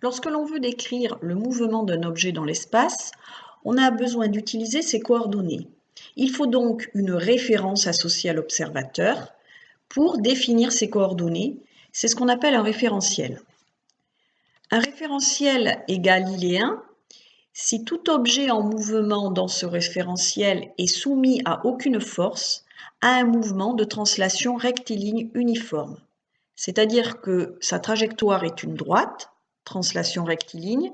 Lorsque l'on veut décrire le mouvement d'un objet dans l'espace, on a besoin d'utiliser ses coordonnées. Il faut donc une référence associée à l'observateur pour définir ses coordonnées. C'est ce qu'on appelle un référentiel. Un référentiel est galiléen si tout objet en mouvement dans ce référentiel est soumis à aucune force, à un mouvement de translation rectiligne uniforme. C'est-à-dire que sa trajectoire est une droite, translation rectiligne,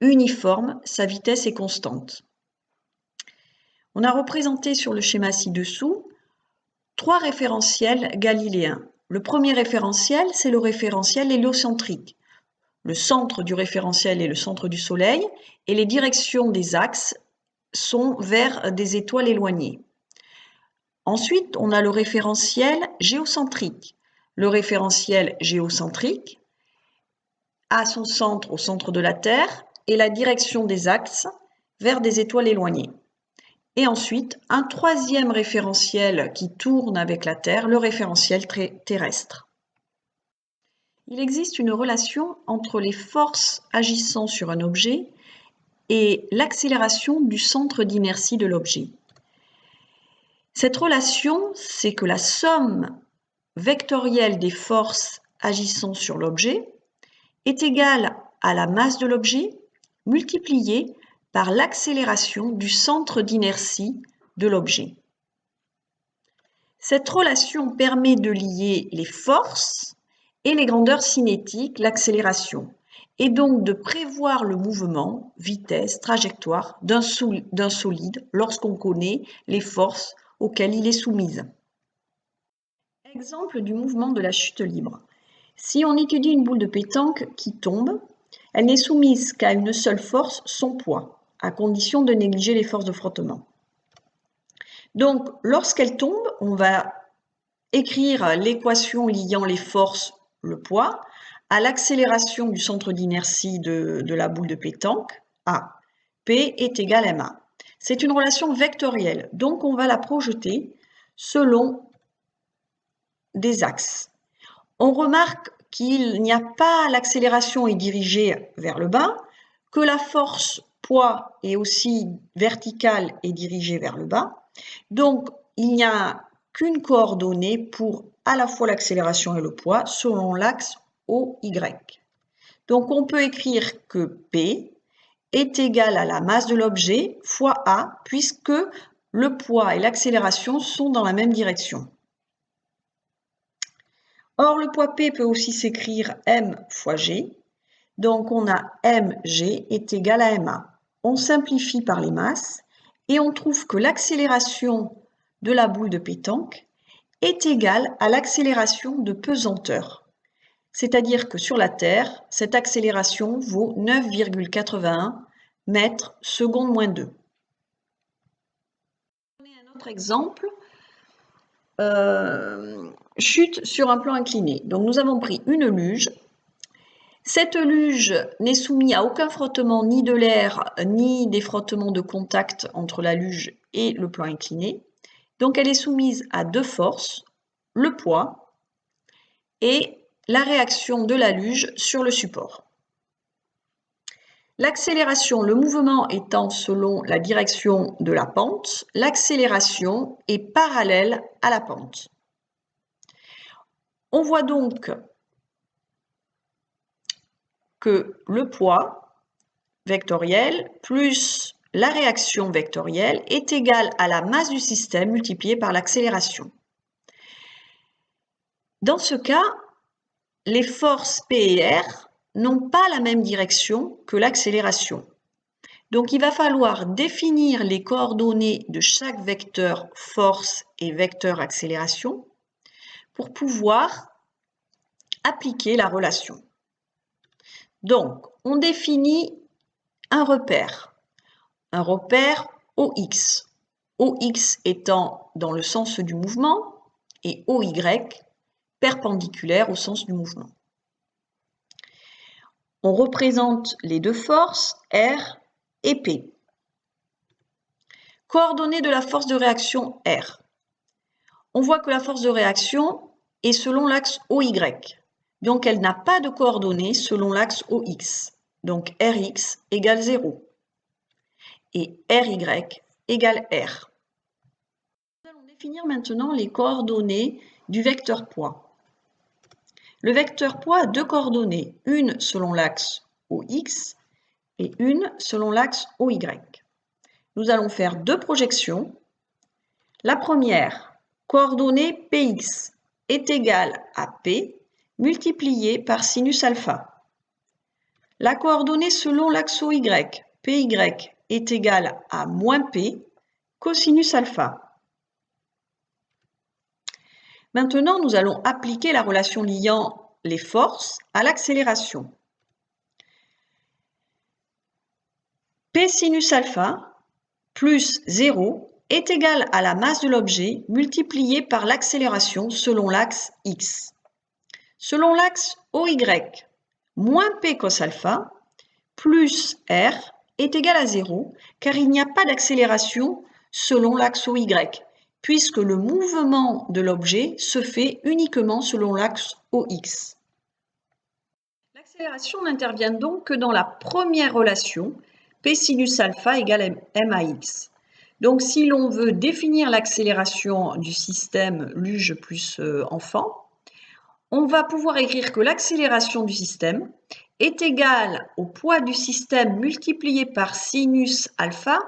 uniforme, sa vitesse est constante. On a représenté sur le schéma ci-dessous 3 référentiels galiléens. Le premier référentiel, c'est le référentiel héliocentrique. Le centre du référentiel est le centre du Soleil et les directions des axes sont vers des étoiles éloignées. Ensuite, on a le référentiel géocentrique. Le référentiel géocentrique a son centre au centre de la Terre et la direction des axes vers des étoiles éloignées. Et ensuite, un troisième référentiel qui tourne avec la Terre, le référentiel terrestre. Il existe une relation entre les forces agissant sur un objet et l'accélération du centre d'inertie de l'objet. Cette relation, c'est que la somme vectorielle des forces agissant sur l'objet est égale à la masse de l'objet multipliée par l'accélération du centre d'inertie de l'objet. Cette relation permet de lier les forces et les grandeurs cinétiques, l'accélération, et donc de prévoir le mouvement, vitesse, trajectoire d'un solide lorsqu'on connaît les forces auxquelles il est soumis. Exemple du mouvement de la chute libre. Si on étudie une boule de pétanque qui tombe, elle n'est soumise qu'à une seule force, son poids, à condition de négliger les forces de frottement. Donc, lorsqu'elle tombe, on va écrire l'équation liant les forces, le poids, à l'accélération du centre d'inertie de la boule de pétanque, A. P est égal à ma. C'est une relation vectorielle, donc on va la projeter selon des axes. On remarque qu'il n'y a pas l'accélération est dirigée vers le bas, que la force poids est aussi verticale et dirigée vers le bas. Donc, il n'y a qu'une coordonnée pour à la fois l'accélération et le poids selon l'axe OY. Donc, on peut écrire que P est égal à la masse de l'objet fois A, puisque le poids et l'accélération sont dans la même direction. Or, le poids P peut aussi s'écrire M fois G. Donc, on a mg est égal à ma. On simplifie par les masses et on trouve que l'accélération de la boule de pétanque est égale à l'accélération de pesanteur. C'est-à-dire que sur la Terre, cette accélération vaut 9,81 mètres seconde moins 2. Un autre exemple. Chute sur un plan incliné. Donc nous avons pris une luge. Cette luge n'est soumise à aucun frottement ni de l'air ni des frottements de contact entre la luge et le plan incliné. Donc elle est soumise à deux forces, le poids et la réaction de la luge sur le support. L'accélération, le mouvement étant selon la direction de la pente, l'accélération est parallèle à la pente. On voit donc que le poids vectoriel plus la réaction vectorielle est égal à la masse du système multipliée par l'accélération. Dans ce cas, les forces P et R n'ont pas la même direction que l'accélération. Donc, il va falloir définir les coordonnées de chaque vecteur force et vecteur accélération pour pouvoir appliquer la relation. Donc, on définit un repère OX. OX étant dans le sens du mouvement et OY perpendiculaire au sens du mouvement. On représente les deux forces R et P. Coordonnées de la force de réaction R. On voit que la force de réaction est selon l'axe OY. Donc, elle n'a pas de coordonnées selon l'axe OX. Donc, Rx égale 0 et Ry égale R. Nous allons définir maintenant les coordonnées du vecteur poids. Le vecteur poids a deux coordonnées, une selon l'axe OX et une selon l'axe OY. Nous allons faire deux projections. La première, coordonnée Px est égale à P multiplié par sinus alpha. La coordonnée selon l'axe OY, Py est égale à moins P cosinus alpha. Maintenant, nous allons appliquer la relation liant les forces à l'accélération. P sinus alpha plus 0 est égal à la masse de l'objet multipliée par l'accélération selon l'axe x. Selon l'axe OY, moins P cos alpha plus R est égal à 0 car il n'y a pas d'accélération selon l'axe OY, puisque le mouvement de l'objet se fait uniquement selon l'axe OX. L'accélération n'intervient donc que dans la première relation, P sinus alpha égale MAX. Donc si l'on veut définir l'accélération du système luge plus enfant, on va pouvoir écrire que l'accélération du système est égale au poids du système multiplié par sinus alpha,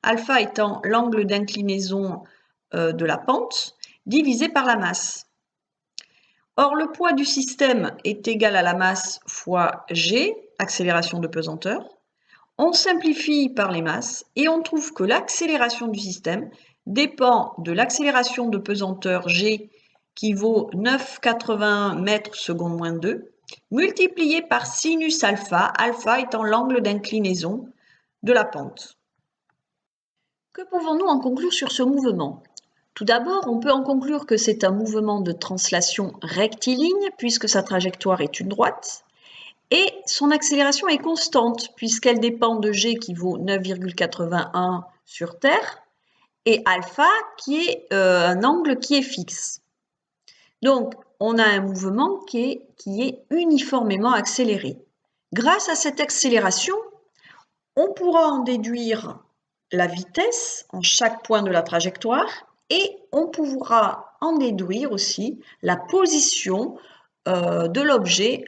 alpha étant l'angle d'inclinaison de la pente, divisé par la masse. Or, le poids du système est égal à la masse fois g, accélération de pesanteur. On simplifie par les masses et on trouve que l'accélération du système dépend de l'accélération de pesanteur g qui vaut 9,80 mètres seconde moins 2, multiplié par sinus alpha, alpha étant l'angle d'inclinaison de la pente. Que pouvons-nous en conclure sur ce mouvement ? Tout d'abord, on peut en conclure que c'est un mouvement de translation rectiligne puisque sa trajectoire est une droite et son accélération est constante puisqu'elle dépend de g qui vaut 9,81 sur Terre et alpha qui est un angle qui est fixe. Donc, on a un mouvement qui est uniformément accéléré. Grâce à cette accélération, on pourra en déduire la vitesse en chaque point de la trajectoire et on pourra en déduire aussi la position de l'objet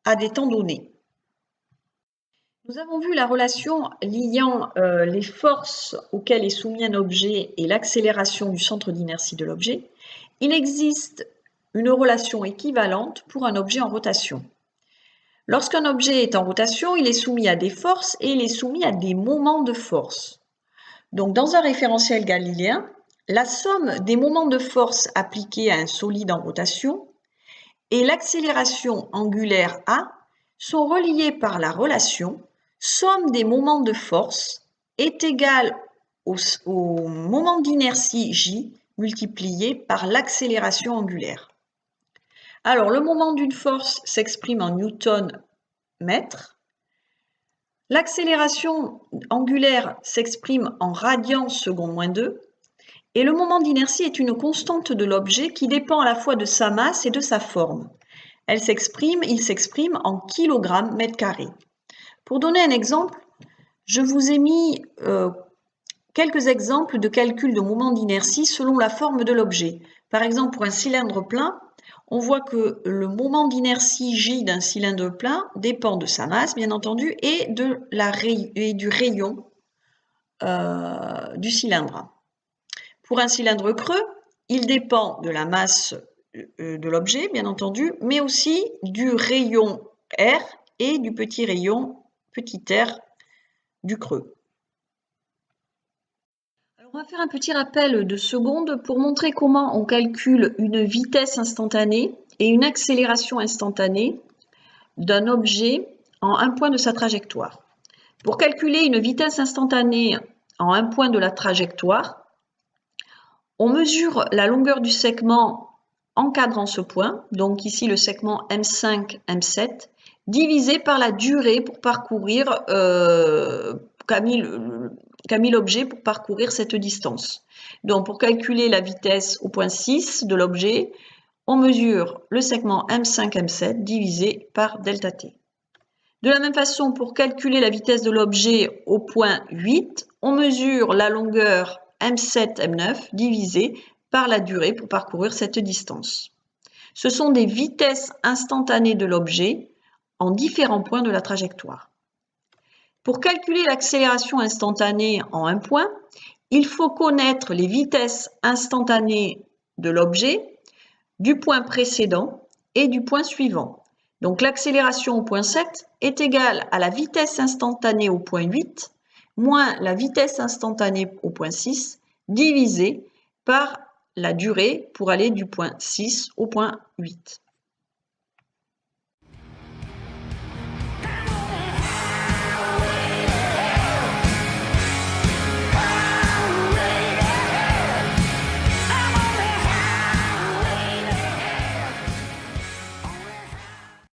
à des temps donnés. Nous avons vu la relation liant les forces auxquelles est soumis un objet et l'accélération du centre d'inertie de l'objet. Il existe une relation équivalente pour un objet en rotation. Lorsqu'un objet est en rotation, il est soumis à des forces et il est soumis à des moments de force. Donc, dans un référentiel galiléen, la somme des moments de force appliqués à un solide en rotation et l'accélération angulaire A sont reliés par la relation somme des moments de force est égale au moment d'inertie J multiplié par l'accélération angulaire. Alors, le moment d'une force s'exprime en newton-mètre. L'accélération angulaire s'exprime en radians seconde moins 2. Et le moment d'inertie est une constante de l'objet qui dépend à la fois de sa masse et de sa forme. Il s'exprime en kilogrammes mètre carré. Pour donner un exemple, je vous ai mis quelques exemples de calcul de moment d'inertie selon la forme de l'objet. Par exemple, pour un cylindre plein, on voit que le moment d'inertie J d'un cylindre plein dépend de sa masse, bien entendu, et du rayon du cylindre. Pour un cylindre creux, il dépend de la masse de l'objet, bien entendu, mais aussi du rayon R et du petit rayon petit r du creux. Alors, on va faire un petit rappel de secondes pour montrer comment on calcule une vitesse instantanée et une accélération instantanée d'un objet en un point de sa trajectoire. Pour calculer une vitesse instantanée en un point de la trajectoire, on mesure la longueur du segment encadrant ce point, donc ici le segment M5, M7, divisé par la durée pour parcourir qu'a mis l'objet pour parcourir cette distance. Donc pour calculer la vitesse au point 6 de l'objet, on mesure le segment M5-M7 divisé par delta t. De la même façon, pour calculer la vitesse de l'objet au point 8, on mesure la longueur M7-M9 divisée par la durée pour parcourir cette distance. Ce sont des vitesses instantanées de l'objet en différents points de la trajectoire. Pour calculer l'accélération instantanée en un point, il faut connaître les vitesses instantanées de l'objet du point précédent et du point suivant. Donc l'accélération au point 7 est égale à la vitesse instantanée au point 8 moins la vitesse instantanée au point 6 divisé par la durée pour aller du point 6 au point 8.